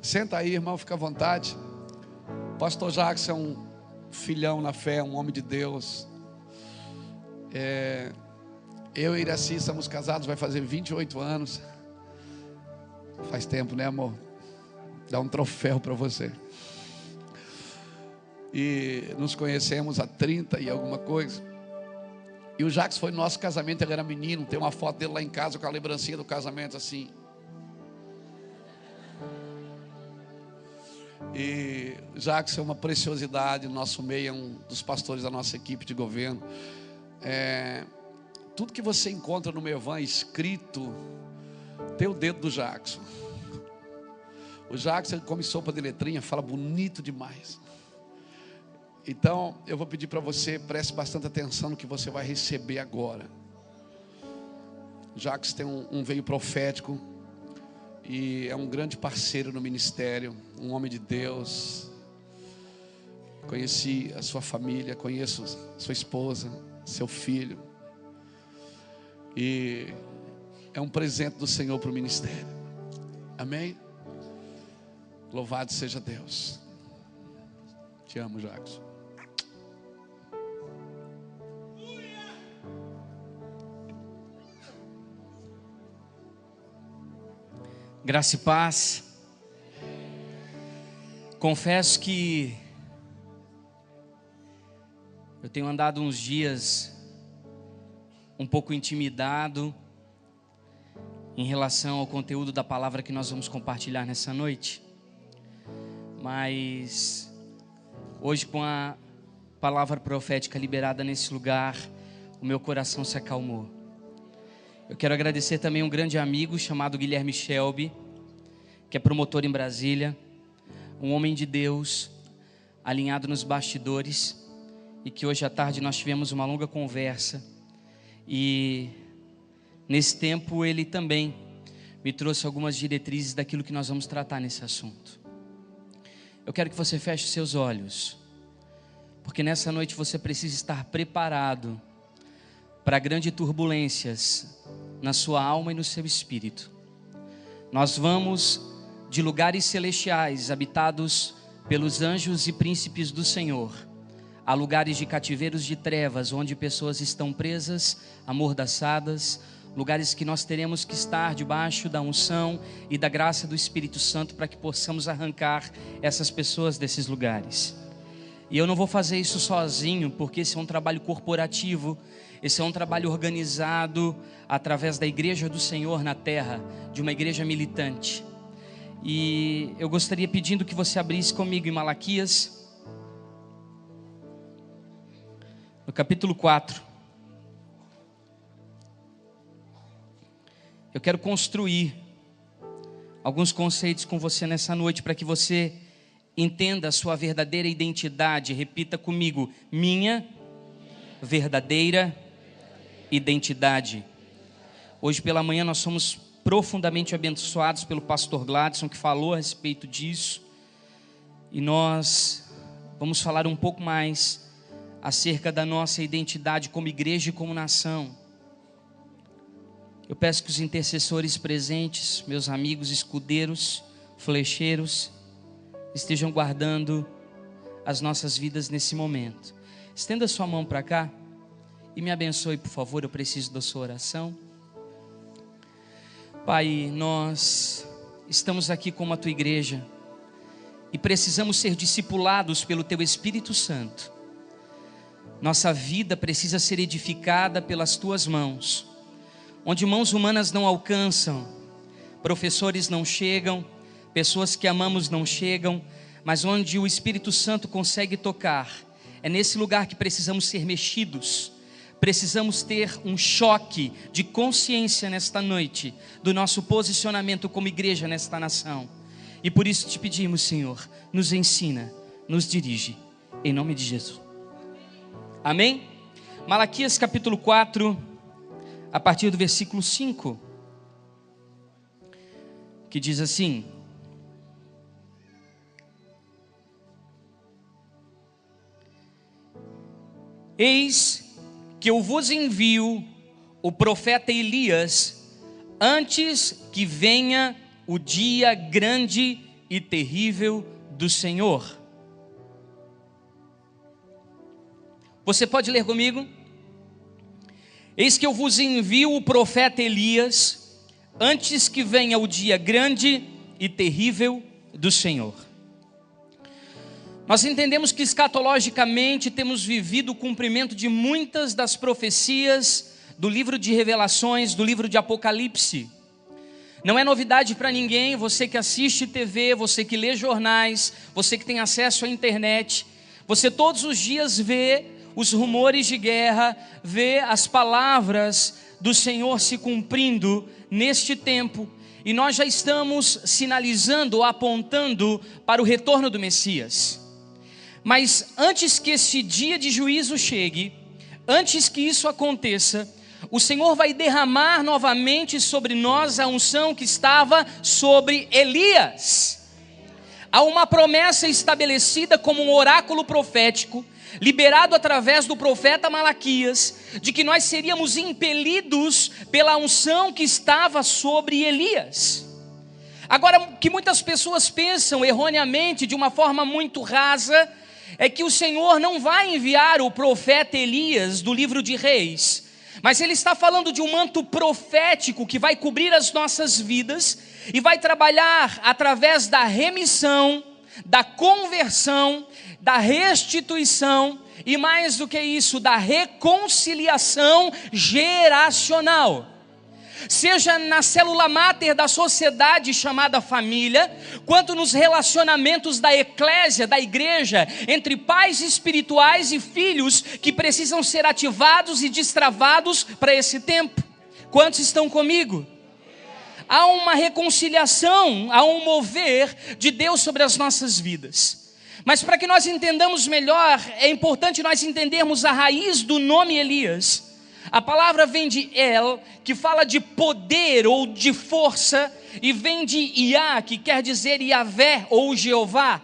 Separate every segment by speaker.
Speaker 1: Senta aí, irmão, fica à vontade. Pastor Jackson é um filhão na fé, um homem de Deus. Eu e Iraci estamos casados, vai fazer 28 anos. Faz tempo, né, amor? Dá um troféu para você. E nos conhecemos há 30 e alguma coisa. E o Jackson foi no nosso casamento, ele era menino. Tem uma foto dele lá em casa com a lembrancinha do casamento assim. E o Jackson é uma preciosidade no nosso meio, é um dos pastores da nossa equipe de governo. Tudo que você encontra no meu Evan escrito tem o dedo do Jackson. O Jackson come sopa de letrinha, fala bonito demais. Então eu vou pedir para você, preste bastante atenção no que você vai receber agora. O Jackson tem um veio profético e é um grande parceiro no ministério, um homem de Deus. Conheci a sua família, conheço sua esposa, seu filho. E é um presente do Senhor para o ministério. Amém? Louvado seja Deus. Te amo, Jackson.
Speaker 2: Graça e paz. Confesso que eu tenho andado uns dias um pouco intimidado em relação ao conteúdo da palavra que nós vamos compartilhar nessa noite. Mas hoje, com a palavra profética liberada nesse lugar, o meu coração se acalmou. Eu quero agradecer também um grande amigo chamado Guilherme Shelby, que é promotor em Brasília, um homem de Deus, alinhado nos bastidores, e que hoje à tarde nós tivemos uma longa conversa, e nesse tempo ele também me trouxe algumas diretrizes daquilo que nós vamos tratar nesse assunto. Eu quero que você feche os seus olhos, porque nessa noite você precisa estar preparado para grandes turbulências na sua alma e no seu espírito. Nós vamos de lugares celestiais habitados pelos anjos e príncipes do Senhor a lugares de cativeiros de trevas, onde pessoas estão presas, amordaçadas, lugares que nós teremos que estar debaixo da unção e da graça do Espírito Santo para que possamos arrancar essas pessoas desses lugares. E eu não vou fazer isso sozinho, porque esse é um trabalho corporativo, esse é um trabalho organizado através da igreja do Senhor na terra, de uma igreja militante. E eu gostaria pedindo que você abrisse comigo em Malaquias, no capítulo 4. Eu quero construir alguns conceitos com você nessa noite, para que você entenda a sua verdadeira identidade. Repita comigo: minha verdadeira identidade. Hoje pela manhã nós somos profundamente abençoados pelo pastor Gladson, que falou a respeito disso, e nós vamos falar um pouco mais acerca da nossa identidade como igreja e como nação. Eu peço que os intercessores presentes, meus amigos escudeiros, flecheiros, estejam guardando as nossas vidas nesse momento. Estenda sua mão para cá e me abençoe, por favor. Eu preciso da sua oração. Pai, nós estamos aqui como a tua igreja e precisamos ser discipulados pelo teu Espírito Santo. Nossa vida precisa ser edificada pelas tuas mãos, onde mãos humanas não alcançam, professores não chegam, pessoas que amamos não chegam, mas onde o Espírito Santo consegue tocar. É nesse lugar que precisamos ser mexidos. Precisamos ter um choque de consciência nesta noite do nosso posicionamento como igreja nesta nação. E por isso te pedimos, Senhor, nos ensina, nos dirige, em nome de Jesus. Amém? Malaquias capítulo 4, a partir do versículo 5, que diz assim: eis que eu vos envio o profeta Elias antes que venha o dia grande e terrível do Senhor. Você pode ler comigo? Eis que eu vos envio o profeta Elias, antes que venha o dia grande e terrível do Senhor. Nós entendemos que escatologicamente temos vivido o cumprimento de muitas das profecias do livro de Revelações, do livro de Apocalipse. Não é novidade para ninguém, você que assiste TV, você que lê jornais, você que tem acesso à internet, você todos os dias vê os rumores de guerra, vê as palavras do Senhor se cumprindo neste tempo, e nós já estamos sinalizando, apontando para o retorno do Messias. Mas antes que esse dia de juízo chegue, antes que isso aconteça, o Senhor vai derramar novamente sobre nós a unção que estava sobre Elias. Há uma promessa estabelecida como um oráculo profético, liberado através do profeta Malaquias, de que nós seríamos impelidos pela unção que estava sobre Elias. Agora, o que muitas pessoas pensam erroneamente, de uma forma muito rasa, é que o Senhor não vai enviar o profeta Elias do livro de Reis, mas ele está falando de um manto profético que vai cobrir as nossas vidas e vai trabalhar através da remissão, da conversão, da restituição e, mais do que isso, da reconciliação geracional. Seja na célula máter da sociedade chamada família, quanto nos relacionamentos da eclésia, da igreja, entre pais espirituais e filhos que precisam ser ativados e destravados para esse tempo. Quantos estão comigo? Há uma reconciliação, há um mover de Deus sobre as nossas vidas. Mas para que nós entendamos melhor, é importante nós entendermos a raiz do nome Elias. A palavra vem de El, que fala de poder ou de força, e vem de Iá, que quer dizer Iavé ou Jeová.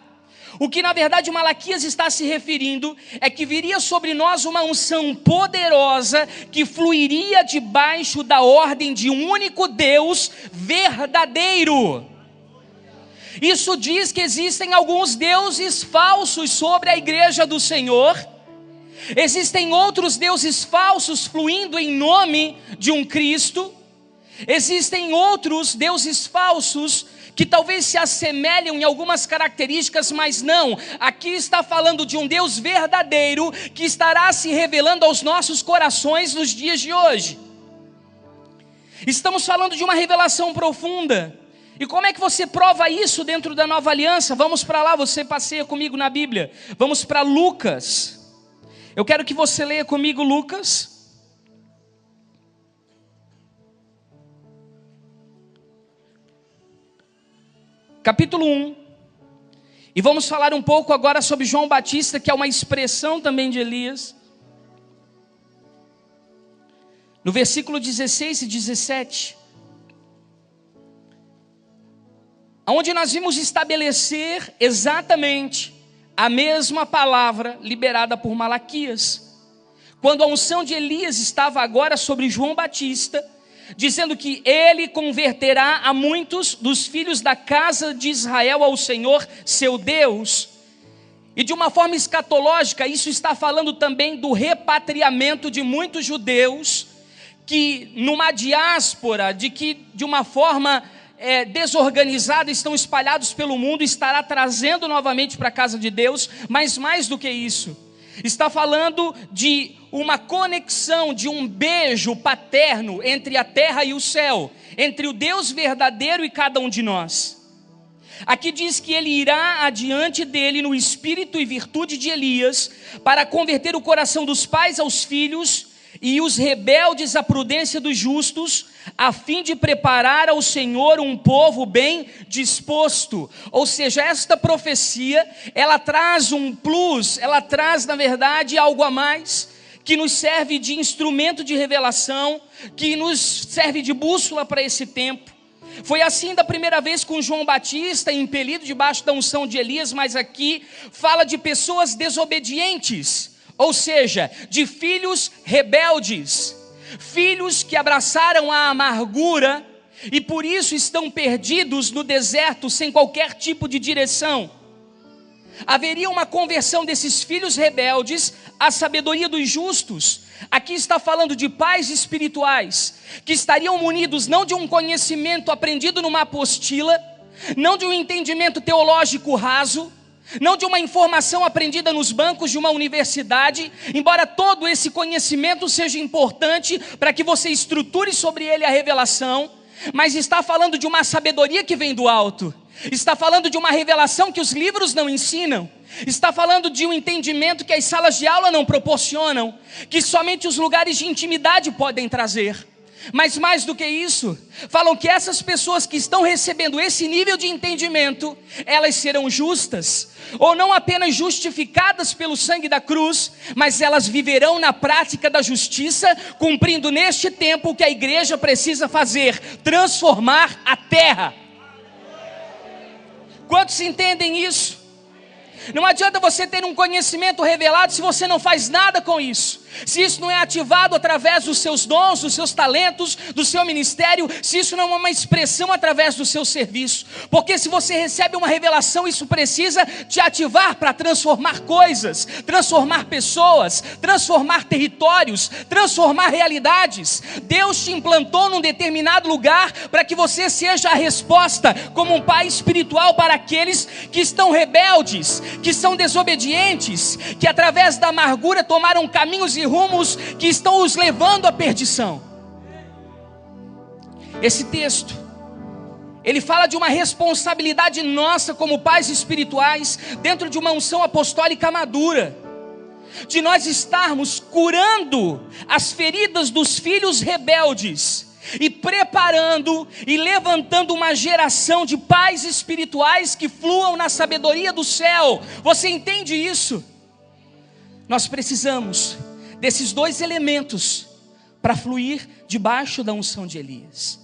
Speaker 2: O que na verdade Malaquias está se referindo é que viria sobre nós uma unção poderosa que fluiria debaixo da ordem de um único Deus verdadeiro. Isso diz que existem alguns deuses falsos sobre a igreja do Senhor. Existem outros deuses falsos fluindo em nome de um Cristo. Existem outros deuses falsos que talvez se assemelham em algumas características, mas não. Aqui está falando de um Deus verdadeiro que estará se revelando aos nossos corações nos dias de hoje. Estamos falando de uma revelação profunda. E como é que você prova isso dentro da nova aliança? Vamos para lá, você passeia comigo na Bíblia. Vamos para Lucas. Eu quero que você leia comigo Lucas. Capítulo 1. E vamos falar um pouco agora sobre João Batista, que é uma expressão também de Elias. No versículo 16 e 17. Onde nós vimos estabelecer exatamente a mesma palavra liberada por Malaquias, quando a unção de Elias estava agora sobre João Batista, dizendo que ele converterá a muitos dos filhos da casa de Israel ao Senhor, seu Deus. E de uma forma escatológica, isso está falando também do repatriamento de muitos judeus, que numa diáspora, de uma forma desorganizada, estão espalhados pelo mundo, estará trazendo novamente para a casa de Deus. Mas mais do que isso, está falando de uma conexão, de um beijo paterno entre a terra e o céu, entre o Deus verdadeiro e cada um de nós. Aqui diz que ele irá adiante dele no espírito e virtude de Elias, para converter o coração dos pais aos filhos e os rebeldes à prudência dos justos, a fim de preparar ao Senhor um povo bem disposto. Ou seja, esta profecia, ela traz um plus, ela traz na verdade algo a mais, que nos serve de instrumento de revelação, que nos serve de bússola para esse tempo. Foi assim da primeira vez com João Batista, impelido debaixo da unção de Elias, mas aqui fala de pessoas desobedientes, ou seja, de filhos rebeldes, filhos que abraçaram a amargura, e por isso estão perdidos no deserto sem qualquer tipo de direção. Haveria uma conversão desses filhos rebeldes à sabedoria dos justos. Aqui está falando de pais espirituais, que estariam munidos não de um conhecimento aprendido numa apostila, não de um entendimento teológico raso, não de uma informação aprendida nos bancos de uma universidade, embora todo esse conhecimento seja importante para que você estruture sobre ele a revelação, mas está falando de uma sabedoria que vem do alto, está falando de uma revelação que os livros não ensinam, está falando de um entendimento que as salas de aula não proporcionam, que somente os lugares de intimidade podem trazer. Mas mais do que isso, falam que essas pessoas que estão recebendo esse nível de entendimento, elas serão justas, ou não apenas justificadas pelo sangue da cruz, mas elas viverão na prática da justiça, cumprindo neste tempo o que a igreja precisa fazer: transformar a terra. Quantos entendem isso? Não adianta você ter um conhecimento revelado se você não faz nada com isso. Se isso não é ativado através dos seus dons, dos seus talentos, do seu ministério, se isso não é uma expressão através do seu serviço. Porque se você recebe uma revelação, isso precisa te ativar para transformar coisas, transformar pessoas, transformar territórios, transformar realidades. Deus te implantou num determinado lugar para que você seja a resposta como um pai espiritual para aqueles que estão rebeldes, que são desobedientes, que através da amargura tomaram caminhos e rumos que estão os levando à perdição. Esse texto, ele fala de uma responsabilidade nossa como pais espirituais, dentro de uma unção apostólica madura, de nós estarmos curando as feridas dos filhos rebeldes, e preparando e levantando uma geração de pais espirituais que fluam na sabedoria do céu. Você entende isso? Nós precisamos desses dois elementos para fluir debaixo da unção de Elias.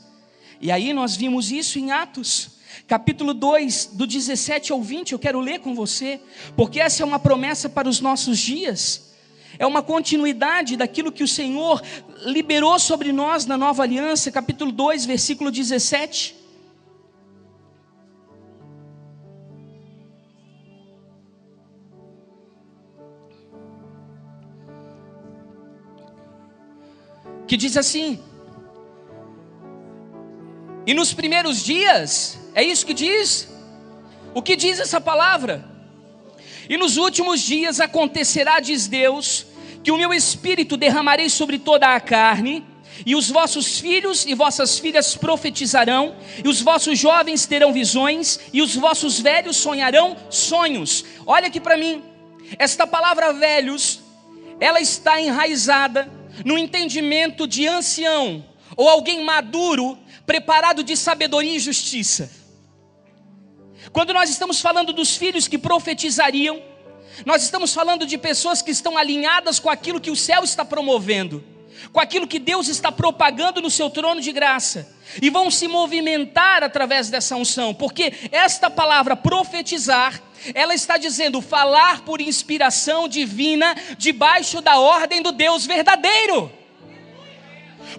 Speaker 2: E aí nós vimos isso em Atos, capítulo 2, do 17 ao 20, eu quero ler com você, porque essa é uma promessa para os nossos dias. É uma continuidade daquilo que o Senhor liberou sobre nós na nova aliança, capítulo 2, versículo 17. Que diz assim: e nos primeiros dias, é isso que diz? O que diz essa palavra? E nos últimos dias acontecerá, diz Deus, que o meu espírito derramarei sobre toda a carne, e os vossos filhos e vossas filhas profetizarão, e os vossos jovens terão visões, e os vossos velhos sonharão sonhos. Olha aqui para mim, esta palavra velhos, ela está enraizada no entendimento de ancião, ou alguém maduro, preparado de sabedoria e justiça. Quando nós estamos falando dos filhos que profetizariam, nós estamos falando de pessoas que estão alinhadas com aquilo que o céu está promovendo, com aquilo que Deus está propagando no seu trono de graça, e vão se movimentar através dessa unção, porque esta palavra profetizar, ela está dizendo falar por inspiração divina, debaixo da ordem do Deus verdadeiro.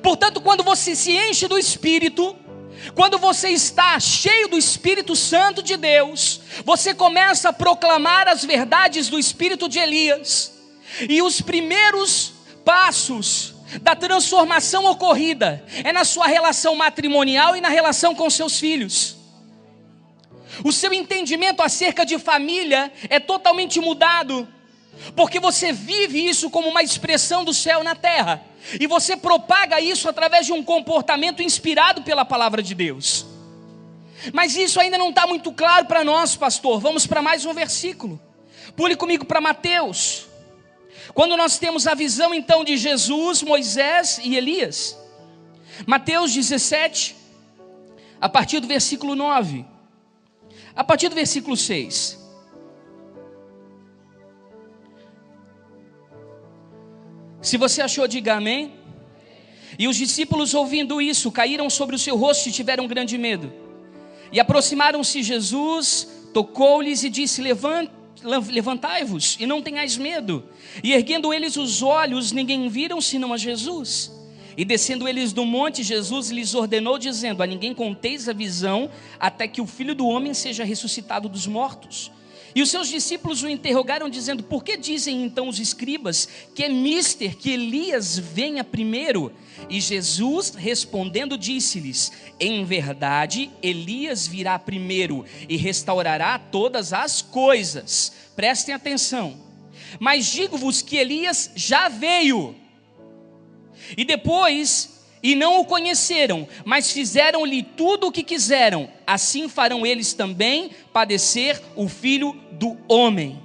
Speaker 2: Portanto, quando você se enche do Espírito, quando você está cheio do Espírito Santo de Deus, você começa a proclamar as verdades do Espírito de Elias, e os primeiros passos da transformação ocorrida é na sua relação matrimonial e na relação com seus filhos. O seu entendimento acerca de família é totalmente mudado, porque você vive isso como uma expressão do céu na terra, e você propaga isso através de um comportamento inspirado pela palavra de Deus. Mas isso ainda não está muito claro para nós, pastor. Vamos para mais um versículo. Pule comigo para Mateus. Quando nós temos a visão então de Jesus, Moisés e Elias. Mateus 17, a partir do versículo 9, a partir do versículo 6. Se você achou, diga amém. E os discípulos, ouvindo isso, caíram sobre o seu rosto e tiveram grande medo. E aproximaram-se Jesus, tocou-lhes e disse: levantai-vos e não tenhais medo. E erguendo eles os olhos, ninguém viram senão a Jesus. E descendo eles do monte, Jesus lhes ordenou, dizendo: a ninguém conteis a visão, até que o Filho do Homem seja ressuscitado dos mortos. E os seus discípulos o interrogaram, dizendo: por que dizem então os escribas que é mister que Elias venha primeiro? E Jesus respondendo disse-lhes: em verdade, Elias virá primeiro e restaurará todas as coisas. Prestem atenção. Mas digo-vos que Elias já veio, e não o conheceram, mas fizeram-lhe tudo o que quiseram. Assim farão eles também padecer o Filho do Homem.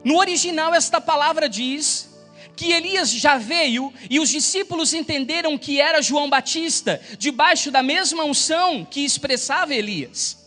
Speaker 2: No original, esta palavra diz que Elias já veio, e os discípulos entenderam que era João Batista, debaixo da mesma unção que expressava Elias.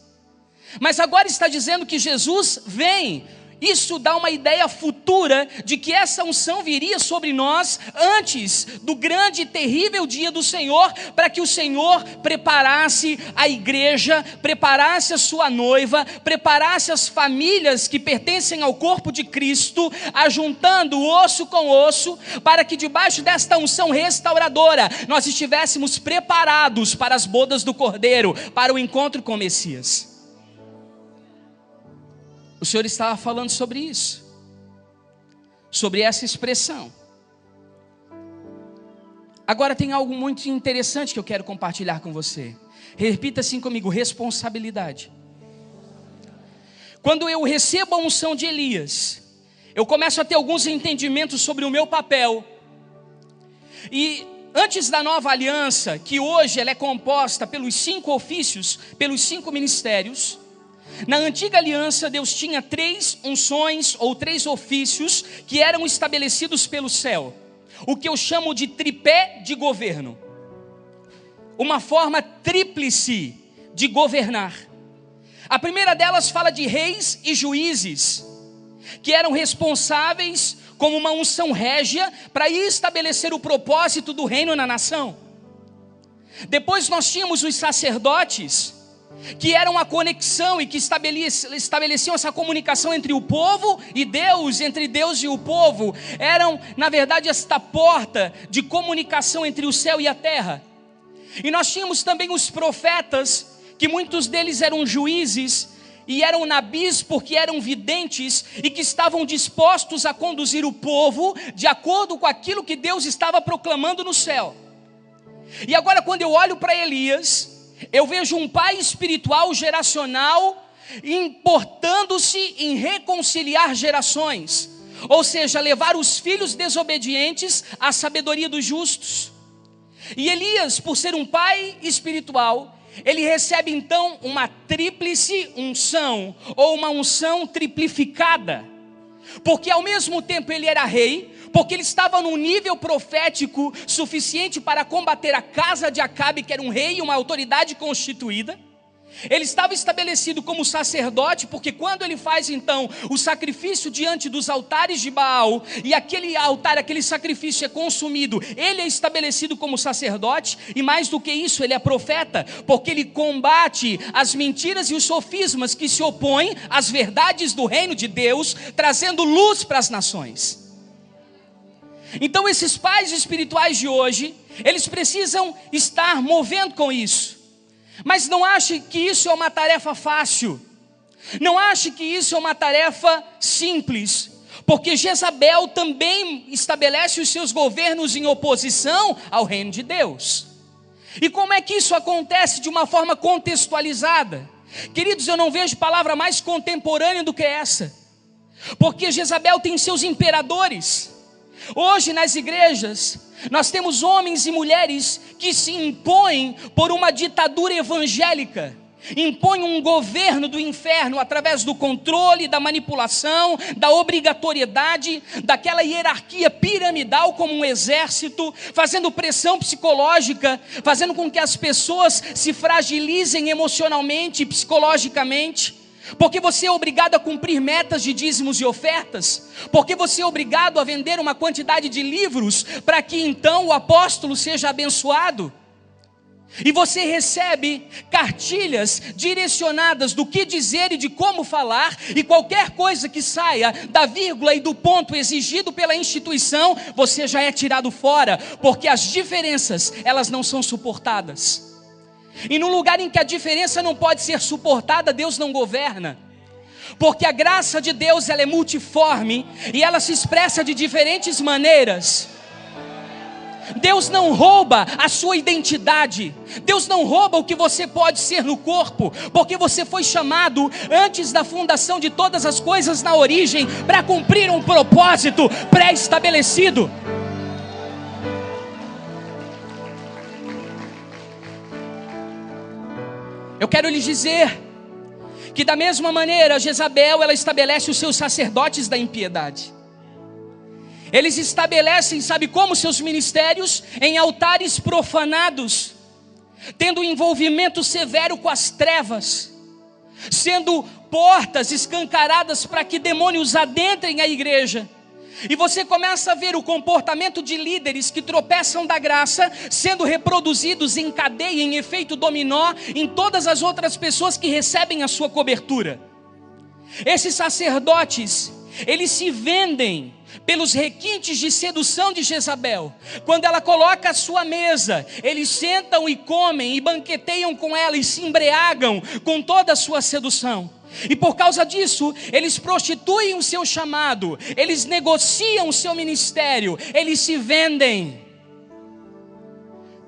Speaker 2: Mas agora está dizendo que Jesus vem. Isso dá uma ideia futura de que essa unção viria sobre nós antes do grande e terrível dia do Senhor, para que o Senhor preparasse a igreja, preparasse a sua noiva, preparasse as famílias que pertencem ao corpo de Cristo, ajuntando osso com osso, para que debaixo desta unção restauradora nós estivéssemos preparados para as bodas do Cordeiro, para o encontro com o Messias. O Senhor estava falando sobre isso, sobre essa expressão. Agora tem algo muito interessante que eu quero compartilhar com você. Repita assim comigo: responsabilidade. Quando eu recebo a unção de Elias, eu começo a ter alguns entendimentos sobre o meu papel. E antes da nova aliança, que hoje ela é composta pelos 5 ofícios, pelos 5 ministérios, na antiga aliança Deus tinha 3 unções ou 3 ofícios que eram estabelecidos pelo céu. O que eu chamo de tripé de governo. Uma forma tríplice de governar. A primeira delas fala de reis e juízes, que eram responsáveis como uma unção régia para estabelecer o propósito do reino na nação. Depois nós tínhamos os sacerdotes, que eram a conexão e que estabeleciam essa comunicação entre o povo e Deus, entre Deus e o povo. Eram, na verdade, esta porta de comunicação entre o céu e a terra. E nós tínhamos também os profetas, que muitos deles eram juízes e eram nabis porque eram videntes e que estavam dispostos a conduzir o povo de acordo com aquilo que Deus estava proclamando no céu. E agora, quando eu olho para Elias, eu vejo um pai espiritual geracional importando-se em reconciliar gerações, ou seja, levar os filhos desobedientes à sabedoria dos justos. E Elias, por ser um pai espiritual, ele recebe então uma tríplice unção, ou uma unção triplificada, porque ao mesmo tempo ele era rei, porque ele estava num nível profético suficiente para combater a casa de Acabe, que era um rei e uma autoridade constituída. Ele estava estabelecido como sacerdote, porque quando ele faz então o sacrifício diante dos altares de Baal, e aquele altar, aquele sacrifício é consumido, ele é estabelecido como sacerdote. E mais do que isso, ele é profeta, porque ele combate as mentiras e os sofismas que se opõem às verdades do reino de Deus, trazendo luz para as nações. Então esses pais espirituais de hoje, eles precisam estar movendo com isso. Mas não ache que isso é uma tarefa fácil. Não ache que isso é uma tarefa simples. Porque Jezabel também estabelece os seus governos em oposição ao reino de Deus. E como é que isso acontece de uma forma contextualizada? Queridos, eu não vejo palavra mais contemporânea do que essa. Porque Jezabel tem seus imperadores. Hoje nas igrejas, nós temos homens e mulheres que se impõem por uma ditadura evangélica, impõem um governo do inferno através do controle, da manipulação, da obrigatoriedade, daquela hierarquia piramidal como um exército, fazendo pressão psicológica, fazendo com que as pessoas se fragilizem emocionalmente e psicologicamente. Porque você é obrigado a cumprir metas de dízimos e ofertas, porque você é obrigado a vender uma quantidade de livros para que então o apóstolo seja abençoado. E você recebe cartilhas direcionadas do que dizer e de como falar, e qualquer coisa que saia da vírgula e do ponto exigido pela instituição, você já é tirado fora, porque as diferenças, elas não são suportadas. E no lugar em que a diferença não pode ser suportada, Deus não governa. Porque a graça de Deus, ela é multiforme e ela se expressa de diferentes maneiras. Deus não rouba a sua identidade. Deus não rouba o que você pode ser no corpo, porque você foi chamado antes da fundação de todas as coisas na origem, para cumprir um propósito pré-estabelecido. Eu quero lhes dizer que da mesma maneira Jezabel, ela estabelece os seus sacerdotes da impiedade. Eles estabelecem, sabe como, seus ministérios? Em altares profanados, tendo um envolvimento severo com as trevas, sendo portas escancaradas para que demônios adentrem a igreja. E você começa a ver o comportamento de líderes que tropeçam da graça sendo reproduzidos em cadeia, em efeito dominó, em todas as outras pessoas que recebem a sua cobertura. Esses sacerdotes, eles se vendem pelos requintes de sedução de Jezabel. Quando ela coloca a sua mesa, eles sentam e comem e banqueteiam com ela e se embriagam com toda a sua sedução. E por causa disso, eles prostituem o seu chamado, eles negociam o seu ministério, eles se vendem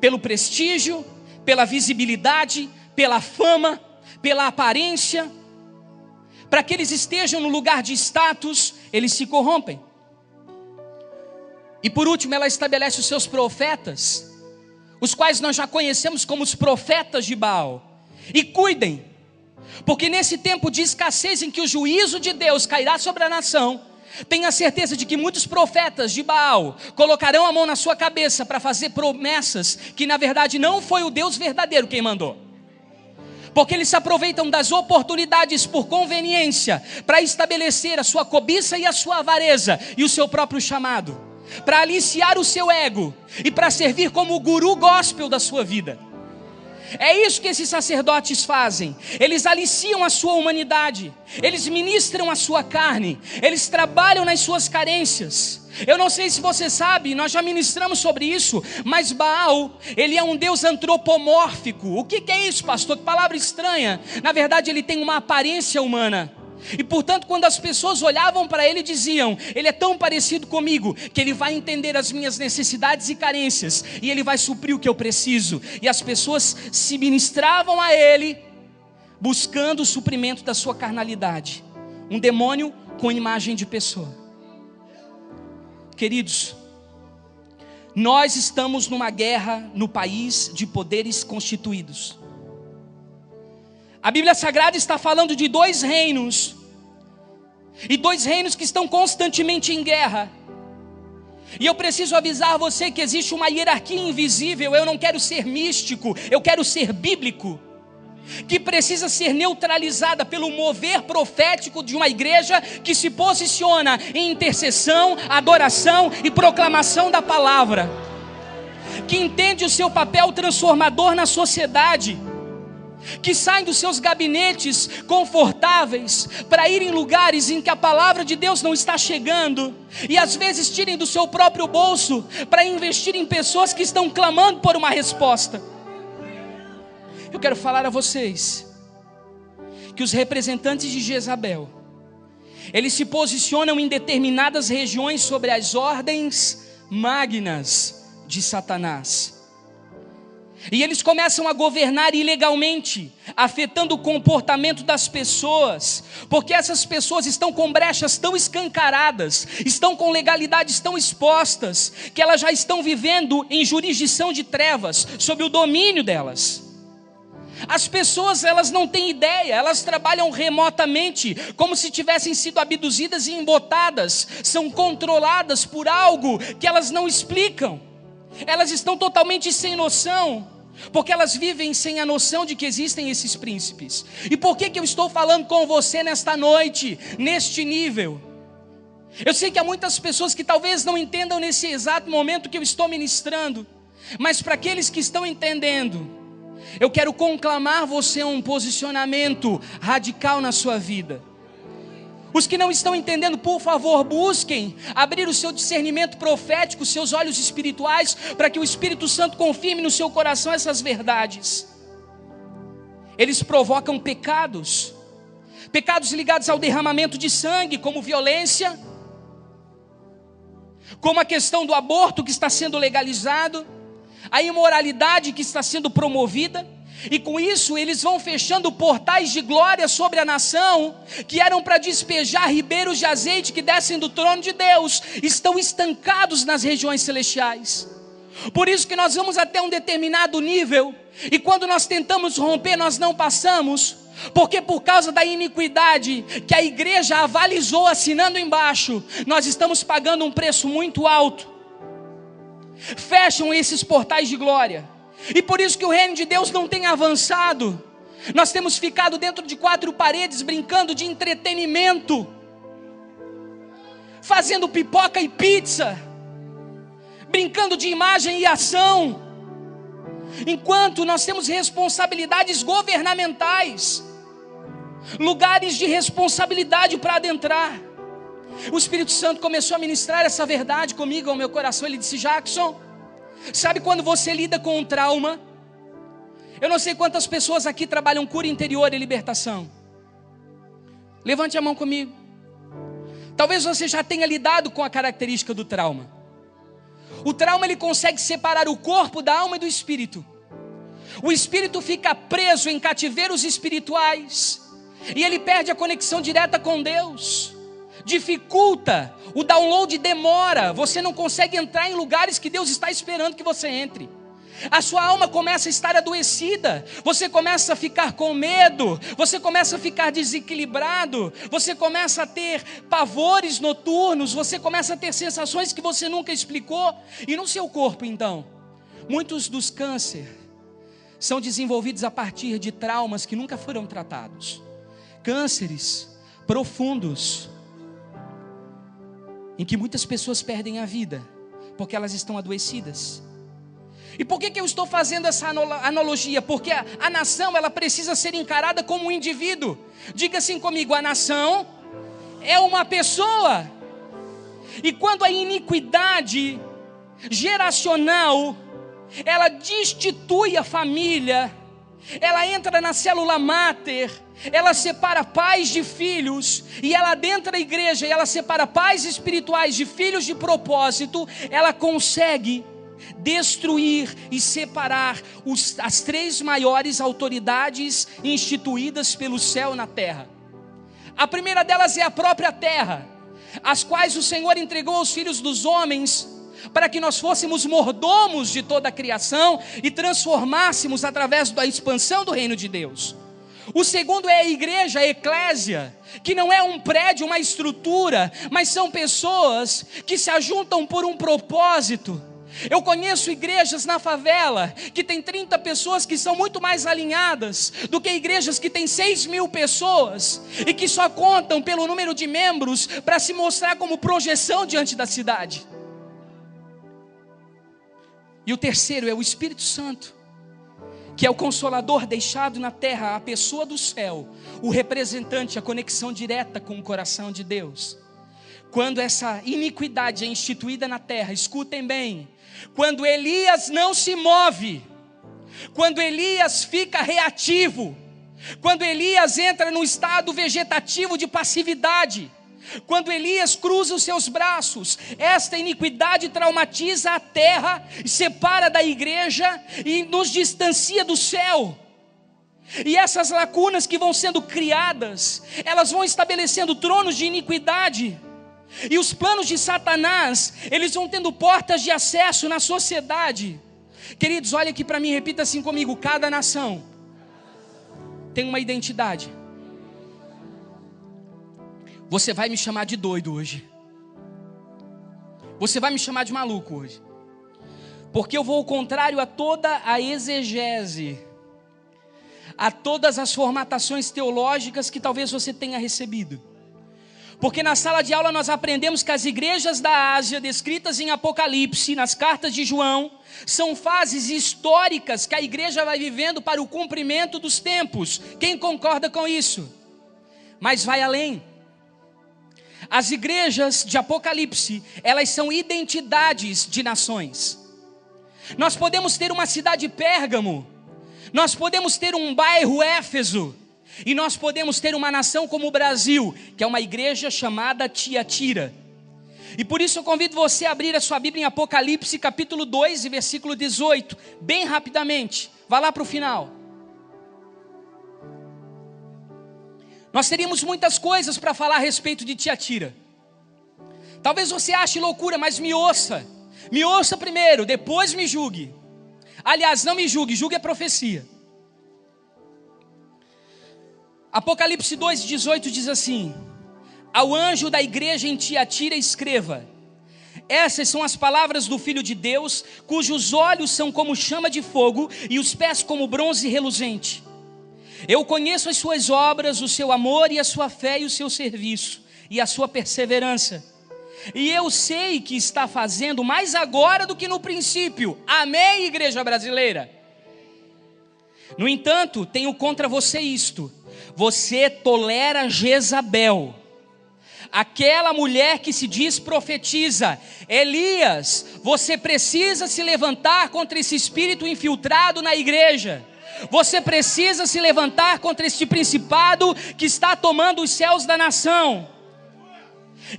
Speaker 2: pelo prestígio, pela visibilidade, pela fama, pela aparência. Para que eles estejam no lugar de status, eles se corrompem. E por último, ela estabelece os seus profetas, os quais nós já conhecemos como os profetas de Baal. E cuidem, porque nesse tempo de escassez em que o juízo de Deus cairá sobre a nação, tenha certeza de que muitos profetas de Baal colocarão a mão na sua cabeça para fazer promessas que na verdade não foi o Deus verdadeiro quem mandou. Porque eles se aproveitam das oportunidades por conveniência para estabelecer a sua cobiça e a sua avareza e o seu próprio chamado, para aliciar o seu ego e para servir como o guru gospel da sua vida. É isso que esses sacerdotes fazem. Eles aliciam a sua humanidade, eles ministram a sua carne, eles trabalham nas suas carências. Eu não sei se você sabe, nós já ministramos sobre isso, mas Baal, ele é um deus antropomórfico. O que é isso, pastor? Que palavra estranha. Na verdade, ele tem uma aparência humana. E portanto, quando as pessoas olhavam para ele, diziam: ele é tão parecido comigo, que ele vai entender as minhas necessidades e carências, e ele vai suprir o que eu preciso. E as pessoas se ministravam a ele, buscando o suprimento da sua carnalidade. Um demônio com imagem de pessoa. Queridos, nós estamos numa guerra no país de poderes constituídos. A Bíblia Sagrada está falando de dois reinos, e dois reinos que estão constantemente em guerra. E eu preciso avisar você que existe uma hierarquia invisível. Eu não quero ser místico, eu quero ser bíblico, que precisa ser neutralizada pelo mover profético de uma igreja que se posiciona em intercessão, adoração e proclamação da palavra, que entende o seu papel transformador na sociedade, que saem dos seus gabinetes confortáveis para ir em lugares em que a palavra de Deus não está chegando, e às vezes tirem do seu próprio bolso para investir em pessoas que estão clamando por uma resposta. Eu quero falar a vocês que os representantes de Jezabel, eles se posicionam em determinadas regiões sobre as ordens magnas de Satanás. E eles começam a governar ilegalmente, afetando o comportamento das pessoas, porque essas pessoas estão com brechas tão escancaradas, estão com legalidades tão expostas, que elas já estão vivendo em jurisdição de trevas, sob o domínio delas. As pessoas, elas não têm ideia, elas trabalham remotamente, como se tivessem sido abduzidas e embotadas, são controladas por algo que elas não explicam. Elas estão totalmente sem noção, porque elas vivem sem a noção de que existem esses príncipes. E por que eu estou falando com você nesta noite, neste nível? Eu sei que há muitas pessoas que talvez não entendam nesse exato momento que eu estou ministrando, mas para aqueles que estão entendendo, Eu quero conclamar você a um posicionamento radical na sua vida. Os que não estão entendendo, por favor, busquem abrir o seu discernimento profético, seus olhos espirituais, para que o Espírito Santo confirme no seu coração essas verdades. Eles provocam pecados ligados ao derramamento de sangue, como violência, como a questão do aborto que está sendo legalizado, a imoralidade que está sendo promovida. E com isso eles vão fechando portais de glória sobre a nação, que eram para despejar ribeiros de azeite que descem do trono de Deus, estão estancados nas regiões celestiais. Por isso que nós vamos até um determinado nível, e quando nós tentamos romper, nós não passamos, porque por causa da iniquidade que a igreja avalizou assinando embaixo, nós estamos pagando um preço muito alto. Fecham esses portais de glória. E por isso que o reino de Deus não tem avançado. Nós temos ficado dentro de 4 paredes, brincando de entretenimento, fazendo pipoca e pizza, brincando de imagem e ação, enquanto nós temos responsabilidades governamentais, lugares de responsabilidade para adentrar. O Espírito Santo começou a ministrar essa verdade comigo ao meu coração. Ele disse: Jackson, sabe quando você lida com um trauma? Eu não sei quantas pessoas aqui trabalham cura interior e libertação. Levante a mão comigo. Talvez você já tenha lidado com a característica do trauma. O trauma, ele consegue separar o corpo da alma e do espírito. O espírito fica preso em cativeiros espirituais, e ele perde a conexão direta com Deus. Dificulta, o download demora, você não consegue entrar em lugares que Deus está esperando que você entre. A sua alma começa a estar adoecida, você começa a ficar com medo, você começa a ficar desequilibrado, você começa a ter pavores noturnos, você começa a ter sensações que você nunca explicou. E no seu corpo, então, muitos dos cânceres são desenvolvidos a partir de traumas que nunca foram tratados. Cânceres profundos, em que muitas pessoas perdem a vida, porque elas estão adoecidas. E por que eu estou fazendo essa analogia? Porque a nação, ela precisa ser encarada como um indivíduo. Diga assim comigo: a nação é uma pessoa. E quando a iniquidade geracional, ela destitui a família, ela entra na célula máter, ela separa pais de filhos, e ela adentra a igreja, e ela separa pais espirituais de filhos de propósito, ela consegue destruir e separar as 3 maiores autoridades instituídas pelo céu na terra. A primeira delas é a própria terra, as quais o Senhor entregou aos filhos dos homens, para que nós fôssemos mordomos de toda a criação e transformássemos através da expansão do reino de Deus. O segundo é a igreja, a eclésia, que não é um prédio, uma estrutura, mas são pessoas que se ajuntam por um propósito. Eu conheço igrejas na favela que tem 30 pessoas que são muito mais alinhadas do que igrejas que tem 6.000 pessoas e que só contam pelo número de membros para se mostrar como projeção diante da cidade. E o terceiro é o Espírito Santo, que é o Consolador deixado na terra, a pessoa do céu, o representante, a conexão direta com o coração de Deus. Quando essa iniquidade é instituída na terra, escutem bem, quando Elias não se move, quando Elias fica reativo, quando Elias entra no estado vegetativo de passividade, quando Elias cruza os seus braços, esta iniquidade traumatiza a terra, separa da igreja e nos distancia do céu. E essas lacunas que vão sendo criadas, elas vão estabelecendo tronos de iniquidade. E os planos de Satanás, eles vão tendo portas de acesso na sociedade. Queridos, olha aqui para mim, repita assim comigo: cada nação tem uma identidade. Você vai me chamar de doido hoje. Você vai me chamar de maluco hoje. Porque eu vou ao contrário a toda a exegese, a todas as formatações teológicas que talvez você tenha recebido. Porque na sala de aula nós aprendemos que as igrejas da Ásia, descritas em Apocalipse, nas cartas de João, são fases históricas que a igreja vai vivendo para o cumprimento dos tempos. Quem concorda com isso? Mas vai além. As igrejas de Apocalipse, elas são identidades de nações. Nós podemos ter uma cidade Pérgamo, nós podemos ter um bairro Éfeso, e nós podemos ter uma nação como o Brasil, que é uma igreja chamada Tiatira. E por isso eu convido você a abrir a sua Bíblia em Apocalipse capítulo 2 e versículo 18, bem rapidamente, vá lá para o final. Nós teríamos muitas coisas para falar a respeito de Tiatira. Talvez você ache loucura, mas me ouça primeiro, depois me julgue. Aliás, não me julgue, julgue a profecia. Apocalipse 2:18 diz assim: ao anjo da igreja em Tiatira escreva: essas são as palavras do Filho de Deus, cujos olhos são como chama de fogo e os pés como bronze reluzente. Eu conheço as suas obras, o seu amor e a sua fé e o seu serviço e a sua perseverança. E eu sei que está fazendo mais agora do que no princípio. Amém, igreja brasileira? No entanto, tenho contra você isto: você tolera Jezabel, aquela mulher que se diz profetiza. Elias, você precisa se levantar contra esse espírito infiltrado na igreja. Você precisa se levantar contra este principado que está tomando os céus da nação.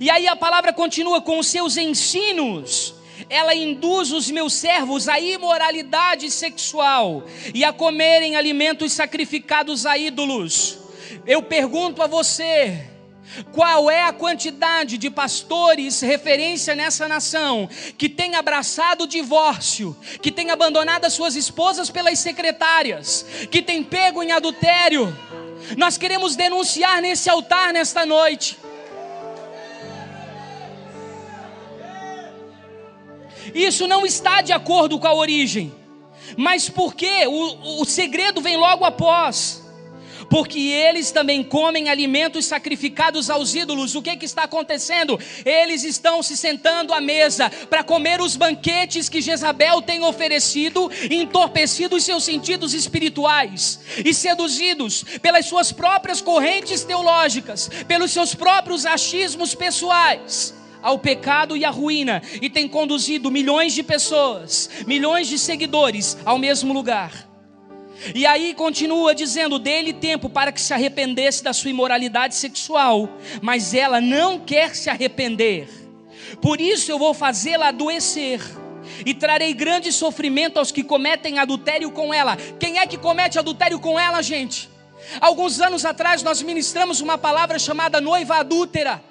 Speaker 2: E aí a palavra continua: com os seus ensinos ela induz os meus servos à imoralidade sexual e a comerem alimentos sacrificados a ídolos. Eu pergunto a você: qual é a quantidade de pastores, referência nessa nação, que tem abraçado o divórcio, que tem abandonado as suas esposas pelas secretárias, que tem pego em adultério? Nós queremos denunciar nesse altar nesta noite. Isso não está de acordo com a origem. Mas por quê? O segredo vem logo após. Porque eles também comem alimentos sacrificados aos ídolos. O que está acontecendo? Eles estão se sentando à mesa para comer os banquetes que Jezabel tem oferecido, entorpecido os seus sentidos espirituais e seduzidos pelas suas próprias correntes teológicas, pelos seus próprios achismos pessoais, ao pecado e à ruína, e tem conduzido milhões de pessoas, milhões de seguidores ao mesmo lugar. E aí continua dizendo: dê-lhe tempo para que se arrependesse da sua imoralidade sexual, mas ela não quer se arrepender. Por isso eu vou fazê-la adoecer e trarei grande sofrimento aos que cometem adultério com ela. Quem é que comete adultério com ela, gente? Alguns anos atrás nós ministramos uma palavra chamada noiva adúltera.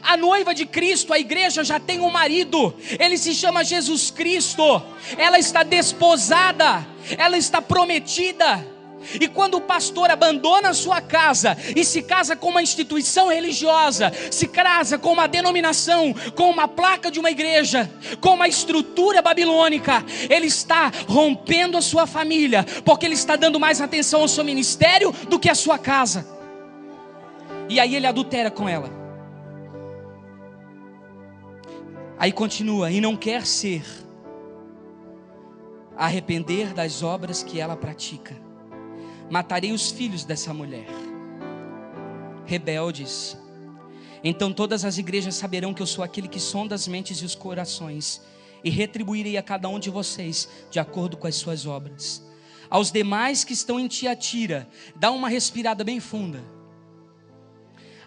Speaker 2: A noiva de Cristo, a igreja, já tem um marido, ele se chama Jesus Cristo. Ela está desposada, ela está prometida. E quando o pastor abandona a sua casa e se casa com uma instituição religiosa, se casa com uma denominação, com uma placa de uma igreja, com uma estrutura babilônica, ele está rompendo a sua família, porque ele está dando mais atenção ao seu ministério do que à sua casa. E aí ele adultera com ela. Aí continua: e não quer arrepender das obras que ela pratica. Matarei os filhos dessa mulher, rebeldes. Então todas as igrejas saberão que eu sou aquele que sonda as mentes e os corações, e retribuirei a cada um de vocês de acordo com as suas obras. Aos demais que estão em Tiatira, dá uma respirada bem funda.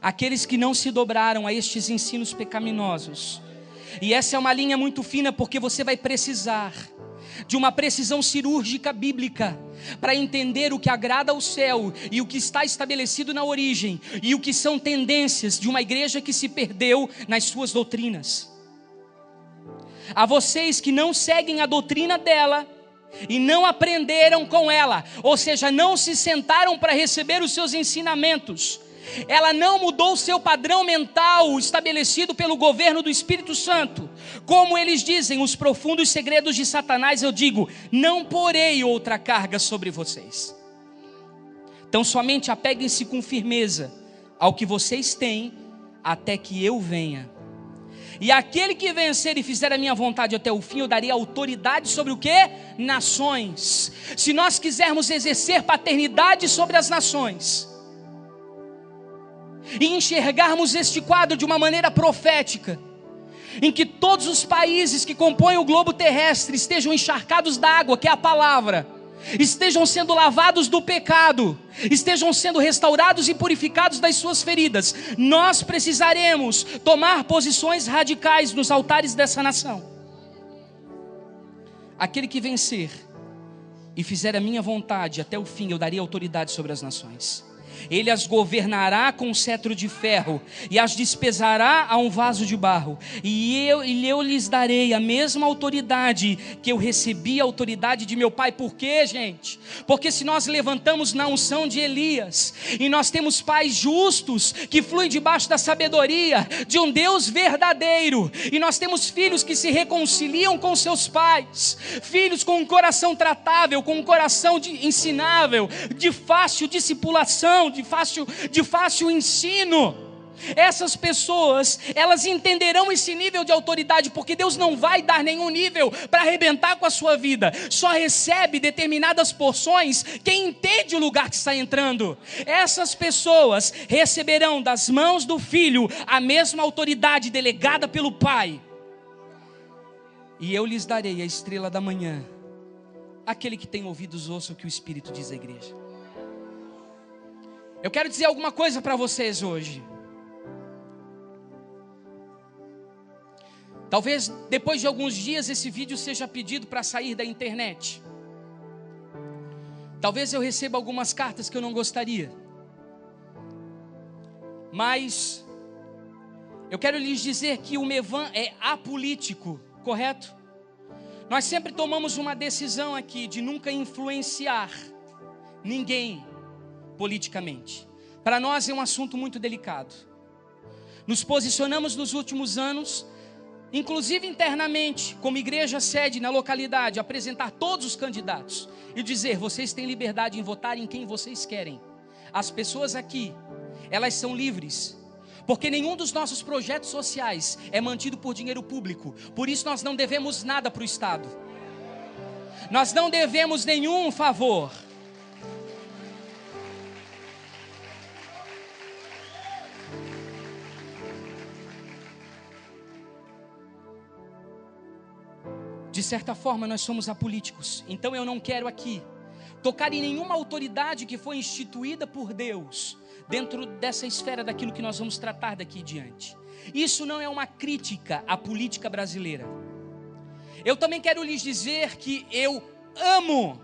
Speaker 2: Aqueles que não se dobraram a estes ensinos pecaminosos. E essa é uma linha muito fina, porque você vai precisar de uma precisão cirúrgica bíblica para entender o que agrada ao céu e o que está estabelecido na origem, e o que são tendências de uma igreja que se perdeu nas suas doutrinas. A vocês que não seguem a doutrina dela e não aprenderam com ela, ou seja, não se sentaram para receber os seus ensinamentos, ela não mudou o seu padrão mental estabelecido pelo governo do Espírito Santo. Como eles dizem, os profundos segredos de Satanás, eu digo: não porei outra carga sobre vocês. Então somente apeguem-se com firmeza ao que vocês têm, até que eu venha. E aquele que vencer e fizer a minha vontade até o fim, eu darei autoridade sobre o quê? Nações. Se nós quisermos exercer paternidade sobre as nações, e enxergarmos este quadro de uma maneira profética, em que todos os países que compõem o globo terrestre estejam encharcados d'água, que é a palavra, estejam sendo lavados do pecado, estejam sendo restaurados e purificados das suas feridas, nós precisaremos tomar posições radicais nos altares dessa nação. Aquele que vencer e fizer a minha vontade até o fim, eu darei autoridade sobre as nações. Ele as governará com um cetro de ferro e as despesará a um vaso de barro, e eu lhes darei a mesma autoridade que eu recebi, a autoridade de meu pai. Por quê, gente? Porque se nós levantamos na unção de Elias, e nós temos pais justos que fluem debaixo da sabedoria de um Deus verdadeiro, e nós temos filhos que se reconciliam com seus pais, filhos com um coração tratável, com um coração ensinável, de fácil discipulação, de fácil ensino, essas pessoas, elas entenderão esse nível de autoridade, porque Deus não vai dar nenhum nível para arrebentar com a sua vida, só recebe determinadas porções quem entende o lugar que está entrando. Essas pessoas receberão das mãos do Filho a mesma autoridade delegada pelo Pai, e eu lhes darei a estrela da manhã. Aquele que tem ouvidos ouça o que o Espírito diz à igreja. Eu quero dizer alguma coisa para vocês hoje. Talvez depois de alguns dias esse vídeo seja pedido para sair da internet. Talvez eu receba algumas cartas que eu não gostaria. Mas eu quero lhes dizer que o Mevan é apolítico, correto? Nós sempre tomamos uma decisão aqui de nunca influenciar ninguém politicamente. Para nós é um assunto muito delicado. Nos posicionamos nos últimos anos, inclusive internamente, como igreja sede na localidade, apresentar todos os candidatos e dizer: vocês têm liberdade em votar em quem vocês querem. As pessoas aqui, elas são livres, porque nenhum dos nossos projetos sociais é mantido por dinheiro público. Por isso nós não devemos nada para o Estado, nós não devemos nenhum favor. De certa forma nós somos apolíticos. Então eu não quero aqui tocar em nenhuma autoridade que foi instituída por Deus dentro dessa esfera daquilo que nós vamos tratar daqui em diante. Isso não é uma crítica à política brasileira. Eu também quero lhes dizer que eu amo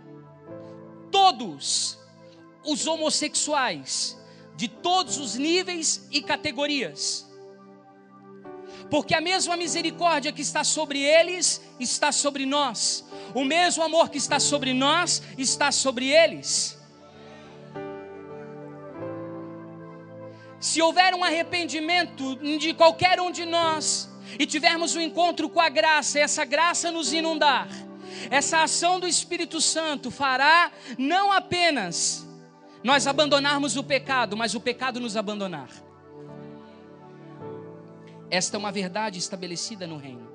Speaker 2: todos os homossexuais de todos os níveis e categorias, porque a mesma misericórdia que está sobre eles está sobre nós, o mesmo amor que está sobre nós está sobre eles. Se houver um arrependimento de qualquer um de nós e tivermos um encontro com a graça, essa graça nos inundar, essa ação do Espírito Santo fará não apenas nós abandonarmos o pecado, mas o pecado nos abandonar. Esta é uma verdade estabelecida no reino.